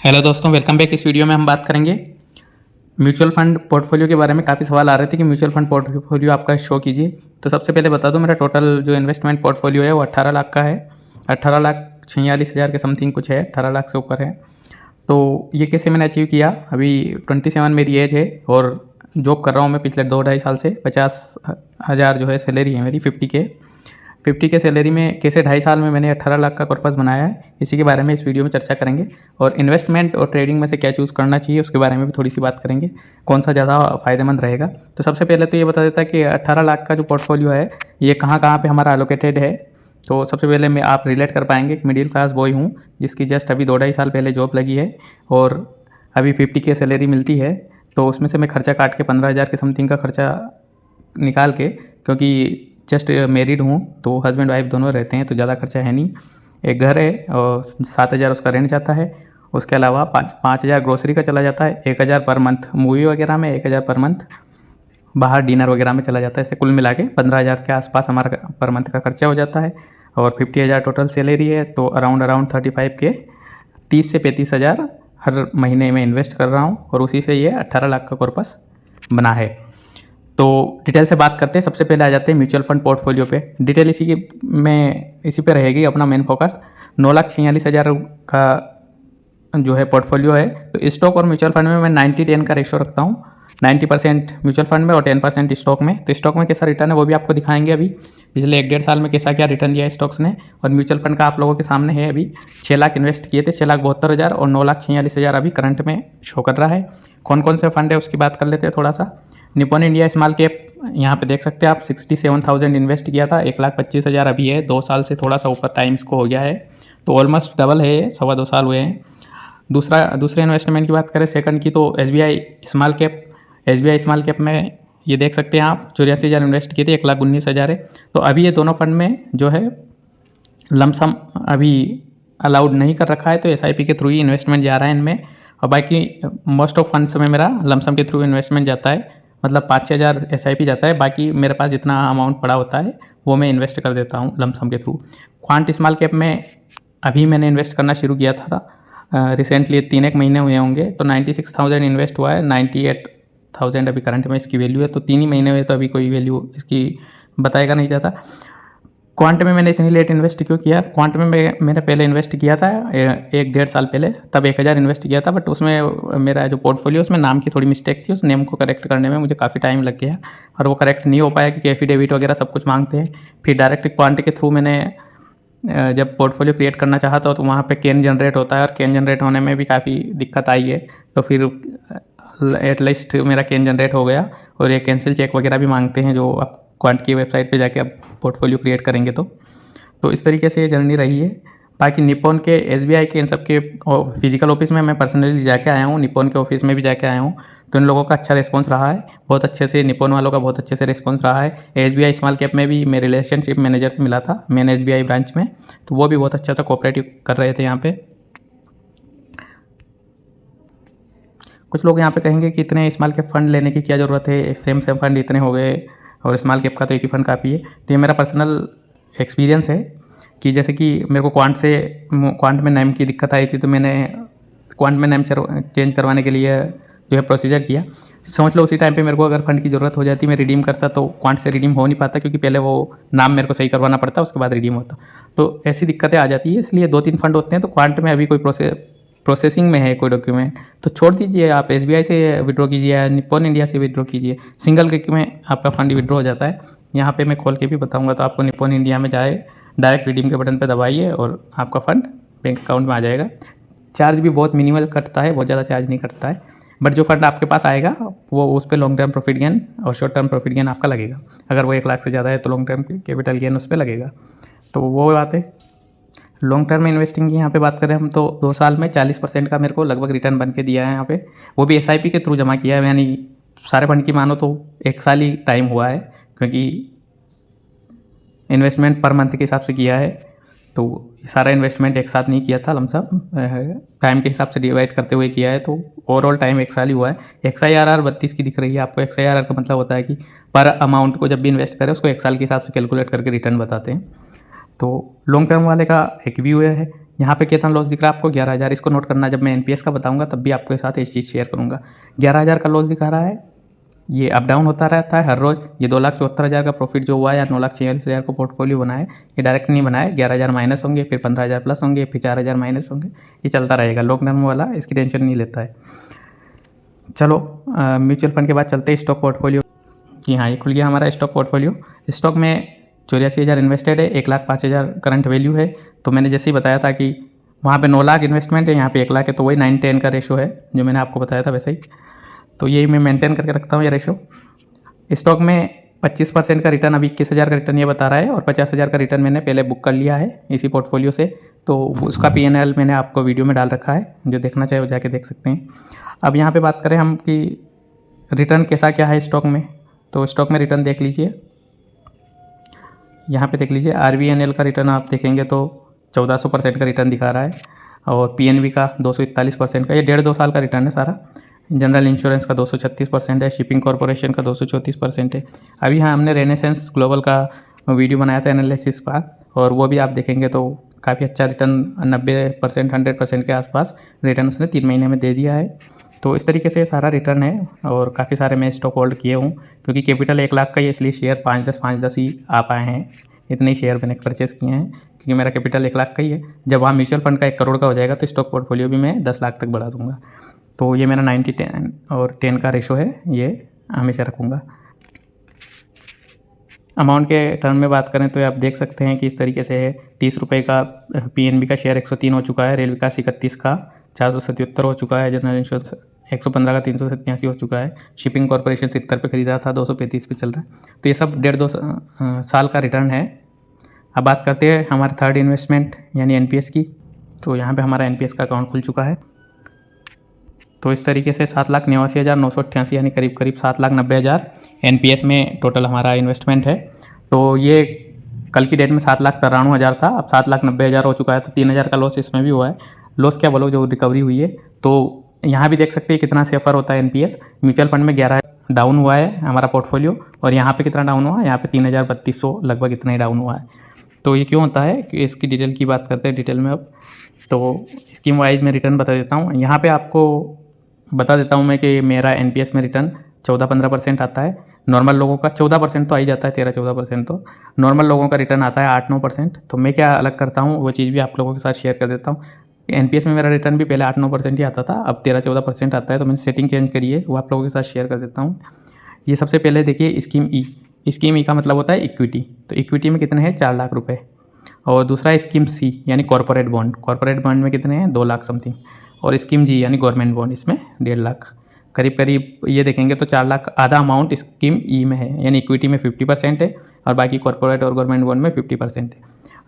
Hello दोस्तों, welcome back. इस video में हम बात करेंगे म्यूचुअल फंड पोर्टफोलियो के बारे में। काफ़ी सवाल आ रहे थे कि म्यूचुअल फंड पोर्टफोलियो आपका शो कीजिए। तो सबसे पहले बता दूं, मेरा टोटल जो इन्वेस्टमेंट पोर्टफोलियो है वो 18 लाख का है। 18,46,000 के समथिंग कुछ है, 18 लाख से ऊपर है। तो ये कैसे मैंने अचीव किया? अभी 27 मेरी एज है और जॉब कर रहा हूँ मैं पिछले 2-2.5 साल से। 50,000 जो है सैलरी है मेरी, 50K सैलरी में कैसे 2.5 साल में मैंने 18 लाख का कॉर्पस बनाया है, इसी के बारे में इस वीडियो में चर्चा करेंगे। और इन्वेस्टमेंट और ट्रेडिंग में से क्या चूज़ करना चाहिए उसके बारे में भी थोड़ी सी बात करेंगे, कौन सा ज़्यादा फ़ायदेमंद रहेगा। तो सबसे पहले तो ये बता देता कि 18 लाख का जो पोर्टफोलियो है ये कहाँ कहाँ पे हमारा एलोकेटेड है। तो सबसे पहले मैं आप रिलेट कर पाएंगे, एक मिडिल क्लास बॉय हूँ जिसकी जस्ट अभी 2-2.5 साल पहले जॉब लगी है और अभी 50K सैलरी मिलती है। तो उसमें से मैं खर्चा काट के 15,000 के समथिंग का खर्चा निकाल के, क्योंकि जस्ट मैरिड हूँ तो हस्बैंड वाइफ दोनों रहते हैं तो ज़्यादा खर्चा है नहीं। एक घर है और 7,000 उसका रेंट जाता है। उसके अलावा 5,000 ग्रोसरी का चला जाता है, 1,000 पर मंथ मूवी वगैरह में, 1,000 पर मंथ बाहर डिनर वगैरह में चला जाता है। इससे कुल मिला के 15,000 के आसपास हमारा पर मंथ का खर्चा हो जाता है। और 50,000 टोटल सैलरी है, तो अराउंड 35K, 30 से 35,000 हर महीने में इन्वेस्ट कर रहा हूँ और उसी से ये 18 लाख का कॉर्पस बना है। तो डिटेल से बात करते हैं। सबसे पहले आ जाते हैं म्यूचुअल फंड पोर्टफोलियो पे। डिटेल इसी पे रहेगी अपना मेन फोकस। 9,46,000 का जो है पोर्टफोलियो है। तो स्टॉक और म्यूचुअल फंड में मैं 90-10 का रेशो रखता हूँ। 90% म्यूचुअल फंड में और 10% स्टॉक में। तो स्टॉक में कैसा रिटर्न है वो भी आपको दिखाएंगे अभी, पिछले 1-1.5 साल में कैसा क्या रिटर्न दिया है स्टॉक्स ने। और म्यूचुअल फंड का आप लोगों के सामने है, अभी 6 लाख इन्वेस्ट किए थे, 6,72,000 और 9,46,000 अभी करंट में शो कर रहा है। कौन कौन से फंड है उसकी बात कर लेते हैं थोड़ा सा। निपॉन इंडिया स्मॉल कैप, यहाँ पे देख सकते हैं आप, 67,000 इन्वेस्ट किया था, 1,25,000 अभी है। 2 साल से थोड़ा सा ऊपर टाइम इसको हो गया है, तो ऑलमोस्ट डबल है, 2.25 साल हुए हैं। दूसरे इन्वेस्टमेंट की बात करें सेकंड की, तो SBI स्मॉल कैप में ये देख सकते हैं आप, 84,000 इन्वेस्ट किए थे, 1,19,000 है। तो अभी ये दोनों फंड में जो है लमसम अभी अलाउड नहीं कर रखा है, तो SIP के थ्रू ही इन्वेस्टमेंट जा रहा है इनमें। और बाकी मोस्ट ऑफ फंड्स में मेरा लमसम के थ्रू इन्वेस्टमेंट जाता है, मतलब 5,000 SIP जाता है। बाकी मेरे पास जितना अमाउंट पड़ा होता है वो मैं इन्वेस्ट कर देता हूँ लमसम के थ्रू। क्वांट स्मॉल कैप में अभी मैंने इन्वेस्ट करना शुरू किया था रिसेंटली, 3-1 महीने हुए होंगे। तो 96,000 इन्वेस्ट हुआ है, 98,000 अभी करंट में इसकी वैल्यू है। तो 3 ही महीने हुए, तो अभी कोई वैल्यू इसकी बताएगा नहीं चाहता। क्वांट में मैंने इतनी लेट इन्वेस्ट क्यों किया? क्वांट में मैंने पहले इन्वेस्ट किया था 1-1.5 साल पहले, तब 1,000 इन्वेस्ट किया था। बट उसमें मेरा जो पोर्टफोलियो उसमें नाम की थोड़ी मिस्टेक थी, उस नेम को करेक्ट करने में मुझे काफ़ी टाइम लग गया और वो करेक्ट नहीं हो पाया क्योंकि एफिडेविट वगैरह सब कुछ मांगते हैं। फिर डायरेक्ट क्वांट के थ्रू मैंने जब पोर्टफोलियो क्रिएट करना चाहा तो वहाँ पे कैन जनरेट होता है और कैन जनरेट होने में भी काफ़ी दिक्कत आई है। तो फिर एटलीस्ट मेरा कैन जनरेट हो गया। और ये कैंसिल चेक वगैरह भी मांगते हैं जो आप क्वांट की वेबसाइट पे जाके आप पोर्टफोलियो क्रिएट करेंगे। तो इस तरीके से ये जर्नी रही है। बाकी निपॉन के, SBI के, इन सब के फिजिकल ऑफिस में मैं पर्सनली जाके आया हूँ, निपॉन के ऑफिस में भी जाके आया हूँ। तो इन लोगों का अच्छा रिस्पांस रहा है, बहुत अच्छे से, निपॉन वालों का बहुत अच्छे से रिस्पांस रहा है। SBI स्मॉल कैप में भी मैं रिलेशनशिप मैनेजर से मिला था मेन SBI ब्रांच में, तो वो भी बहुत अच्छा सा कोऑपरेटिव कर रहे थे यहाँ पे। कुछ लोग यहाँ पे कहेंगे कि इतने स्मॉल कैप फंड लेने की क्या ज़रूरत है, सेम फंड इतने हो गए और स्मॉल कैप का तो एक ही फंड काफ़ी है। तो ये मेरा पर्सनल एक्सपीरियंस है कि जैसे कि मेरे को क्वांट में नेम की दिक्कत आई थी, तो मैंने क्वांट में नेम चेंज करवाने के लिए जो है प्रोसीजर किया। समझ लो उसी टाइम पे मेरे को अगर फंड की ज़रूरत हो जाती, मैं रिडीम करता, तो क्वांट से रिडीम हो नहीं पाता क्योंकि पहले वो नाम मेरे को सही करवाना पड़ता, उसके बाद रिडीम होता। तो ऐसी दिक्कतें आ जाती है, इसलिए 2-3 फंड होते हैं। तो क्वांट में अभी कोई प्रोसेसिंग में है कोई डॉक्यूमेंट, तो छोड़ दीजिए, आप SBI से विड्रॉ कीजिए या निपॉन इंडिया से विड्रॉ कीजिए। सिंगल क्लिक में आपका फंड विड्रॉ हो जाता है। यहाँ पे मैं खोल के भी बताऊँगा, तो आपको निपॉन इंडिया में जाए, डायरेक्ट रिडीम के बटन पर दबाइए और आपका फंड बैंक अकाउंट में आ जाएगा। चार्ज भी बहुत मिनिमल कटता है, बहुत ज़्यादा चार्ज नहीं कटता है। बट जो फंड आपके पास आएगा वो उस पर लॉन्ग टर्म प्रॉफिट गेन और शॉर्ट टर्म प्रॉफिट गेन आपका लगेगा। अगर वो 1 लाख से ज़्यादा है तो लॉन्ग टर्म कैपिटल गेन उस पर लगेगा। तो वो बात है। लॉन्ग टर्म इन्वेस्टिंग की यहाँ पे बात करें हम, तो 2 साल में 40% का मेरे को लगभग रिटर्न बन के दिया है यहाँ पे। वो भी SIP के थ्रू जमा किया है, यानी सारे फंड की मानो तो 1 साल ही टाइम हुआ है, क्योंकि इन्वेस्टमेंट पर मंथ के हिसाब से किया है। तो सारा इन्वेस्टमेंट एक साथ नहीं किया था, लमसम टाइम के हिसाब से डिवाइड करते हुए किया है। तो ओवरऑल टाइम 1 साल ही हुआ है। XIRR 32 की दिख रही है आपको। XIRR का मतलब होता है कि पर अमाउंट को जब भी इन्वेस्ट करें उसको 1 साल के हिसाब से कैलकुलेट करके रिटर्न बताते हैं। तो लॉन्ग टर्म वाले का एक व्यू है यहाँ पे कितना लॉस दिख रहा है आपको 11,000। इसको नोट करना, जब मैं एनपीएस का बताऊंगा तब भी आपके साथ ये चीज़ शेयर करूँगा। 11,000 का लॉस दिखा रहा है, ये अप डाउन होता रहता है हर रोज़। ये 2,74,000 का प्रॉफिट जो हुआ है या 9,46,000 को पोर्टफोलियो बनाए, ये डायरेक्ट नहीं बनाए। 11,000 माइनस होंगे, फिर 15,000 प्लस होंगे, फिर 4,000 माइनस होंगे, ये चलता रहेगा। लॉन्ग टर्म वाला इसकी टेंशन नहीं लेता है। चलो म्यूचुअल फंड के बाद चलते हैं स्टॉक पोर्टफोलियो। जी हाँ, ये खुल गया हमारा स्टॉक पोर्टफोलियो। स्टॉक में 84,000 इन्वेस्टेड है, 1,05,000 करंट वैल्यू है। तो मैंने जैसे ही बताया था कि वहाँ पे 9 लाख इन्वेस्टमेंट है, यहाँ पे 1 लाख है, तो वही 9-10 का रेशो है जो मैंने आपको बताया था वैसे ही। तो यही मैं मेंटेन करके रखता हूँ ये रेशो। स्टॉक में 25% का रिटर्न, अभी 21,000 का रिटर्न ये बता रहा है, और 50,000 का रिटर्न मैंने पहले बुक कर लिया है इसी पोर्टफोलियो से। तो उसका P&L मैंने आपको वीडियो में डाल रखा है, जो देखना चाहे वो जाके देख सकते हैं। अब यहाँ पे बात करें हम कि रिटर्न कैसा क्या है स्टॉक में, तो स्टॉक में रिटर्न देख लीजिए। यहाँ पे देख लीजिए RVNL का रिटर्न आप देखेंगे तो 1400% का रिटर्न दिखा रहा है, और PNB का 241% का, ये 1.5-2 साल का रिटर्न है सारा। जनरल इंश्योरेंस का 236% है, शिपिंग कॉर्पोरेशन का 234% है। अभी हाँ, हमने रेनेसेंस ग्लोबल का वीडियो बनाया था एनालिसिस का, और वो भी आप देखेंगे तो काफ़ी अच्छा रिटर्न 90%, 100% के आसपास रिटर्न उसने 3 महीने में दे दिया है। तो इस तरीके से सारा रिटर्न है, और काफ़ी सारे मैं स्टॉक होल्ड किए हूँ, क्योंकि कैपिटल 1 लाख का ही, इसलिए शेयर 5-10 ही आ पाए हैं। इतने ही शेयर मैंने परचेस किए हैं, क्योंकि मेरा कैपिटल 1 लाख का ही है। जब वहाँ म्यूचुअल फंड का 1 करोड़ का हो जाएगा तो स्टॉक पोर्टफोलियो भी मैं 10 लाख तक बढ़ा दूँगा। तो ये मेरा 90-10 और 10 का रेशो है, ये हमेशा रखूँगा। अमाउंट के टर्म में बात करें तो आप देख सकते हैं कि इस तरीके से है। 30 रुपये का PNB का शेयर 103 हो चुका है, रेल विकास 31 का 477 हो चुका है, जनरल इंश्योरेंस 115 का 387 हो चुका है, शिपिंग कॉर्पोरेशन 70 पे खरीदा था, 235 पे चल रहा है। तो ये सब 1.5-2 साल का रिटर्न है। अब बात करते हैं हमारे थर्ड इन्वेस्टमेंट यानी NPS की। तो यहाँ पे हमारा NPS का अकाउंट खुल चुका है। तो इस तरीके से 7,89,988 यानी करीब करीब 7,90,000 NPS में टोटल हमारा इन्वेस्टमेंट है। तो ये कल की डेट में 7,93,000 था, अब 7,90,000 हो चुका है। तो 3,000 का लॉस इसमें भी हुआ है। लॉस क्या बोलो, जो रिकवरी हुई है। तो यहाँ भी देख सकते हैं कितना सेफर होता है NPS। म्यूचुअल फंड में 11 डाउन हुआ है हमारा पोर्टफोलियो, और यहाँ पे कितना डाउन हुआ है, यहाँ पे 3,3200 लगभग इतना ही डाउन हुआ है। तो ये क्यों होता है कि इसकी डिटेल की बात करते हैं डिटेल में अब। तो स्कीम वाइज मैं रिटर्न बता देता हूँ। यहाँ पे आपको बता देता हूँ मैं कि मेरा NPS में रिटर्न 14-15% आता है। नॉर्मल लोगों का 14% तो आ ही जाता है, 13-14% तो नॉर्मल लोगों का रिटर्न आता है 8-9%। तो मैं क्या अलग करता हूँ वो चीज़ भी आप लोगों के साथ शेयर कर देता हूँ। NPS में मेरा रिटर्न भी पहले 8-9% ही आता था, अब 13-14% आता है। तो मैंने सेटिंग चेंज करी है, वो आप लोगों के साथ शेयर कर देता हूँ। ये सबसे पहले देखिए स्कीम ई का मतलब होता है इक्विटी। तो इक्विटी में कितने हैं, 4 लाख रुपये। और दूसरा स्कीम C यानी कॉर्पोरेट बॉन्ड में कितने हैं, 2 लाख समथिंग। और स्कीम G यानी गवर्नमेंट बॉन्ड, इसमें 1.5 लाख करीब करीब ये देखेंगे तो 4 लाख। आधा अमाउंट स्कीम ई में है, यानी इक्विटी में 50% है, और बाकी कॉर्पोरेट और गवर्नमेंट बॉन्ड में 50% है।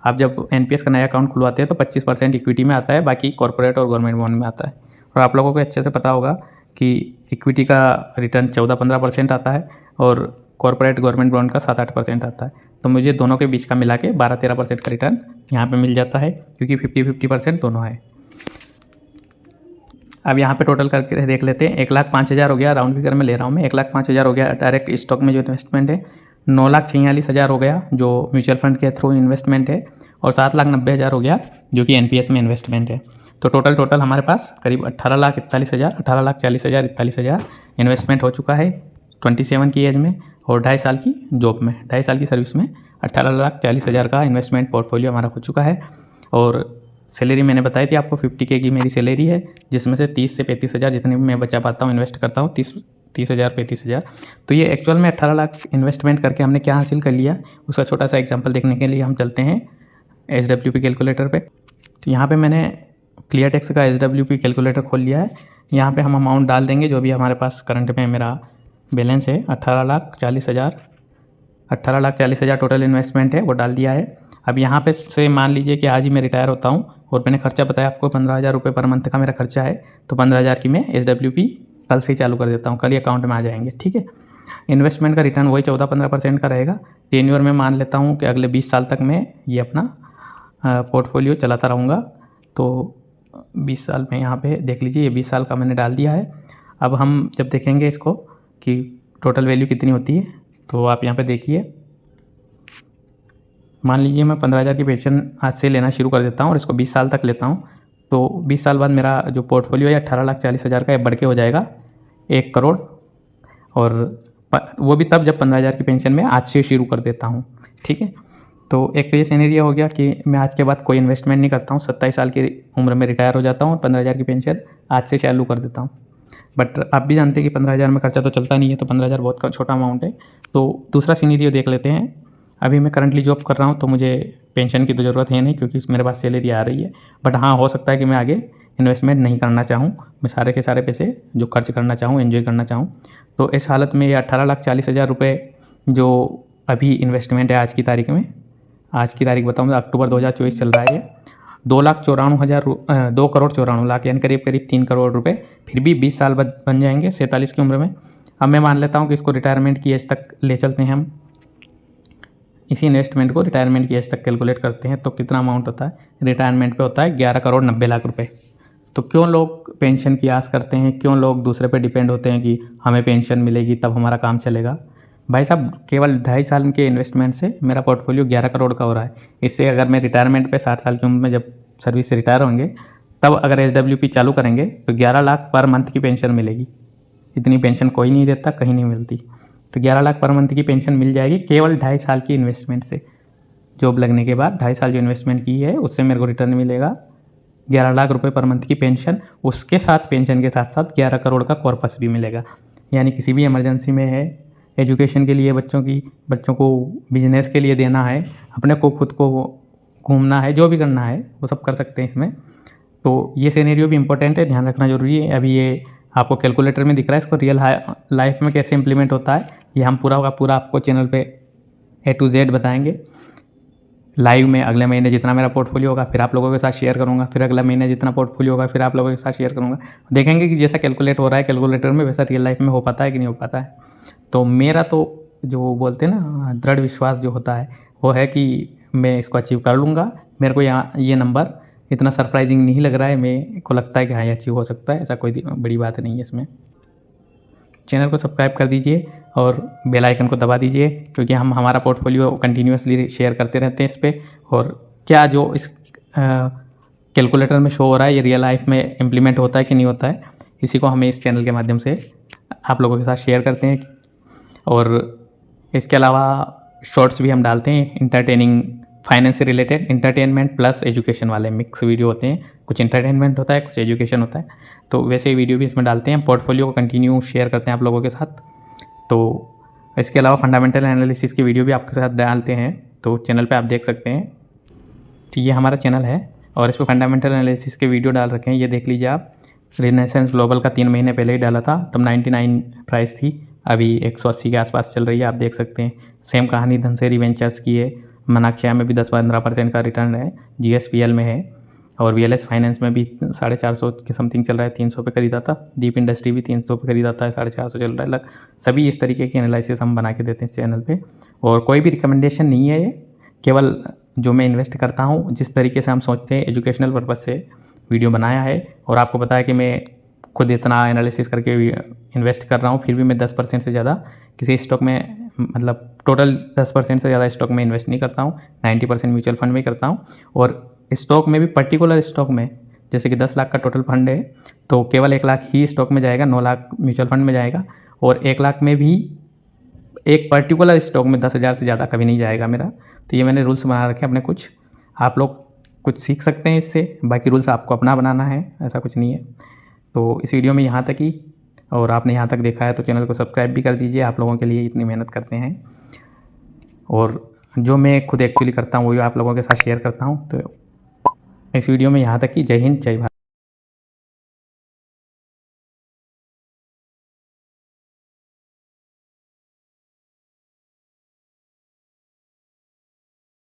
आप जब NPS का नया अकाउंट खुलवाते हैं तो 25% इक्विटी में आता है, बाकी कॉर्पोरेट और गवर्नमेंट बॉन्ड में आता है। और आप लोगों को अच्छे से पता होगा कि इक्विटी का रिटर्न 14-15% आता है, और कॉर्पोरेट गवर्नमेंट बॉन्ड का 7-8% आता है। तो मुझे दोनों के बीच का मिला के 12-13% का रिटर्न यहाँ पे मिल जाता है, क्योंकि 50-50% दोनों है। अब यहाँ पे टोटल करके देख लेते हैं। 1,05,000 हो गया, राउंड फिगर में ले रहा हूँ मैं। 1,05,000 हो गया डायरेक्ट स्टॉक में जो इन्वेस्टमेंट है। 9,46,000 हो गया जो म्यूचुअल फंड के थ्रू इन्वेस्टमेंट है, और 7,90,000 हो गया जो कि NPS में इन्वेस्टमेंट है। तो टोटल हमारे पास करीब 18,41,000, 18,40,000, 41,000 इन्वेस्टमेंट हो चुका है 27 की एज में, और 2.5 साल की जॉब में, 2.5 साल की सर्विस में 18,40,000 का इन्वेस्टमेंट पोर्टफोलियो हमारा हो चुका है। और सैलरी मैंने बताई थी आपको, 50K की मेरी सैलरी है, जिसमें से 30 से 35,000 जितने भी मैं बचा पाता हूँ इन्वेस्ट करता हूँ, 30,000 35,000। तो ये एक्चुअल में 18 लाख इन्वेस्टमेंट करके हमने क्या हासिल कर लिया, उसका छोटा सा एग्जांपल देखने के लिए हम चलते हैं SWP कैलकुलेटर पे। तो यहाँ पे मैंने क्लियर टेक्स का SWP कैलकुलेटर खोल लिया है। यहाँ पे हम अमाउंट डाल देंगे जो भी हमारे पास करंट में मेरा बैलेंस है, 18,40,000 टोटल इन्वेस्टमेंट है, वो डाल दिया है। अब यहाँ पे से मान लीजिए कि आज ही मैं रिटायर होता हूँ, और मैंने खर्चा बताया आपको 15,000 रुपये पर मंथ का मेरा खर्चा है। तो 15,000 की मैं SWP कल से ही चालू कर देता हूँ, कल ही अकाउंट में आ जाएंगे, ठीक है। इन्वेस्टमेंट का रिटर्न वही 14-15% का रहेगा। टेन्योर में मान लेता हूँ कि अगले 20 साल तक मैं ये अपना पोर्टफोलियो चलाता रहूँगा। तो 20 साल में यहाँ पे देख लीजिए, ये 20 साल का मैंने डाल दिया है। अब हम जब देखेंगे इसको कि टोटल वैल्यू कितनी होती है, तो आप यहाँ पे देखिए मान लीजिए मैं 15,000 की पेंशन आज से लेना शुरू कर देता हूँ और इसको 20 साल तक लेता हूँ, तो 20 साल बाद मेरा जो पोर्टफोलियो है 18,40,000 का बढ़ के हो जाएगा 1 करोड़। और वो भी तब जब 15,000 की पेंशन में आज से शुरू कर देता हूँ। ठीक है, तो एक तो ये सिनेरियो हो गया कि मैं आज के बाद कोई इन्वेस्टमेंट नहीं करता हूँ, 27 साल की उम्र में रिटायर हो जाता हूँ और 15,000 की पेंशन आज से चालू कर देता हूँ। बट आप भी जानते हैं कि 15,000 में खर्चा तो चलता नहीं है, तो 15,000 बहुत छोटा अमाउंट है। तो दूसरा सिनेरियो देख लेते हैं। अभी मैं करंटली जॉब कर रहा हूँ, तो मुझे पेंशन की तो ज़रूरत है नहीं, क्योंकि मेरे पास सैलरी आ रही है। बट हाँ, हो सकता है कि मैं आगे इन्वेस्टमेंट नहीं करना चाहूँ, मैं सारे के सारे पैसे जो खर्च करना चाहूँ, एंजॉय करना चाहूँ। तो इस हालत में ये 18,40,000 रुपये जो अभी इन्वेस्टमेंट है आज की तारीख में, आज की तारीख बताऊँ तो अक्टूबर 2024 चल रहा है, ये 2 करोड़ 94 लाख, यानी करीब करीब 3 करोड़ रुपए फिर भी 20 साल बाद बन जाएंगे 47 की उम्र में। अब मैं मान लेता हूँ कि इसको रिटायरमेंट की एज तक ले चलते हैं हम। इसी इन्वेस्टमेंट को रिटायरमेंट की एज तक कैलकुलेट करते हैं, तो कितना अमाउंट होता है रिटायरमेंट पे? होता है 11 करोड़ 90 लाख रुपए। तो क्यों लोग पेंशन की आस करते हैं, क्यों लोग दूसरे पे डिपेंड होते हैं कि हमें पेंशन मिलेगी तब हमारा काम चलेगा? भाई साहब, केवल 2.5 साल के इन्वेस्टमेंट से मेरा पोर्टफोलियो 11 करोड़ का हो रहा है। इससे अगर मैं रिटायरमेंट पे 60 साल की उम्र में जब सर्विस से रिटायर होंगे, तब अगर SWP चालू करेंगे तो 11 लाख पर मंथ की पेंशन मिलेगी। इतनी पेंशन कोई नहीं देता, कहीं नहीं मिलती। तो 11 लाख पर मंथ की पेंशन मिल जाएगी केवल 2.5 साल की इन्वेस्टमेंट से। जॉब लगने के बाद 2.5 साल जो इन्वेस्टमेंट की है उससे मेरे को रिटर्न मिलेगा 11 लाख रुपए पर मंथ की पेंशन। उसके साथ पेंशन के साथ साथ 11 करोड़ का कॉर्पस भी मिलेगा। यानी किसी भी इमरजेंसी में है, एजुकेशन के लिए बच्चों को बिजनेस के लिए देना है, अपने को खुद को घूमना है, जो भी करना है वो सब कर सकते हैं इसमें। तो ये सिनेरियो भी इंपॉर्टेंट है, ध्यान रखना जरूरी है। अभी ये आपको कैलकुलेटर में दिख रहा है, इसको रियल लाइफ में कैसे इंप्लीमेंट होता है ये हम पूरा का पूरा आपको चैनल पे A to Z बताएंगे लाइव में। अगले महीने जितना मेरा पोर्टफोलियो होगा फिर आप लोगों के साथ शेयर करूंगा, फिर अगला महीने जितना पोर्टफोलियो होगा फिर आप लोगों के साथ शेयर करूंगा। देखेंगे कि जैसा कैलकुलेट हो रहा है कैलकुलेटर में वैसा रियल लाइफ में हो पाता है कि नहीं हो पाता है। तो मेरा तो जो बोलते हैं ना दृढ़ विश्वास जो होता है वो है कि मैं इसको अचीव कर लूँगा। मेरे को यहाँ ये नंबर इतना सरप्राइजिंग नहीं लग रहा है, मेरे को लगता है कि हाँ ये अचीव हो सकता है, ऐसा कोई बड़ी बात नहीं है इसमें। चैनल को सब्सक्राइब कर दीजिए और बेल आइकन को दबा दीजिए, क्योंकि हम हमारा पोर्टफोलियो कंटिन्यूसली शेयर करते रहते हैं इस पर। और क्या जो इस कैलकुलेटर में शो हो रहा है ये रियल लाइफ में इम्प्लीमेंट होता है कि नहीं होता है, इसी को हमें इस चैनल के माध्यम से आप लोगों के साथ शेयर करते हैं। और इसके अलावा शॉर्ट्स भी हम डालते हैं, इंटरटेनिंग फाइनेंस से रिलेटेड, इंटरटेनमेंट प्लस एजुकेशन वाले मिक्स वीडियो होते हैं। कुछ इंटरटेनमेंट होता है, कुछ एजुकेशन होता है, तो वैसे वीडियो भी इसमें डालते हैं। पोर्टफोलियो को कंटिन्यू शेयर करते हैं आप लोगों के साथ। तो इसके अलावा फंडामेंटल एनालिसिस की वीडियो भी आपके साथ डालते हैं, तो चैनल पे आप देख सकते हैं। तो ये हमारा चैनल है और इस पर फंडामेंटल एनालिसिस के वीडियो डाल रखे हैं, ये देख लीजिए आप। रिनेसेंस ग्लोबल का 3 महीने पहले ही डाला था, तब 99 प्राइस थी, अभी 180 के आसपास चल रही है, आप देख सकते हैं। सेम कहानी धनसेरी वेंचर्स की है, मनाक्षया में भी 10-15% का रिटर्न है, GSPL में है, और VLS फाइनेंस में भी 450 के समथिंग चल रहा है, 300 पे खरीदा था। दीप इंडस्ट्री भी 300 पे खरीदा था, 450 चल रहा है। सभी इस तरीके की एनालिसिस हम बना के देते हैं इस चैनल पे। और कोई भी रिकमेंडेशन नहीं है ये, केवल जो मैं इन्वेस्ट करता हूँ जिस तरीके से हम सोचते हैं एजुकेशनल पर्पज़ से वीडियो बनाया है। और आपको पता है कि मैं खुद इतना एनालिसिस करके इन्वेस्ट कर रहा हूँ, फिर भी मैं 10% से ज़्यादा किसी स्टॉक में, मतलब टोटल 10% से ज़्यादा स्टॉक में इन्वेस्ट नहीं करता हूँ, 90% म्यूचुअल फंड में करता हूँ। और स्टॉक में भी पर्टिकुलर स्टॉक में, जैसे कि 10 लाख का टोटल फंड है तो केवल 1 लाख ही स्टॉक में जाएगा, 9 लाख म्यूचुअल फंड में जाएगा। और 1 लाख में भी एक पर्टिकुलर स्टॉक में 10,000 से ज़्यादा कभी नहीं जाएगा मेरा। तो ये मैंने रूल्स बना रखे हैं अपने कुछ, आप लोग कुछ सीख सकते हैं इससे, बाकी रूल्स आपको अपना बनाना है, ऐसा कुछ नहीं है। तो इस वीडियो में यहाँ तक ही, और आपने यहाँ तक देखा है तो चैनल को सब्सक्राइब भी कर दीजिए, आप लोगों के लिए इतनी मेहनत करते हैं। और जो मैं खुद एक्चुअली करता हूँ वही आप लोगों के साथ शेयर करता हूँ। तो इस वीडियो में यहाँ तक ही, जय हिंद जय भारत।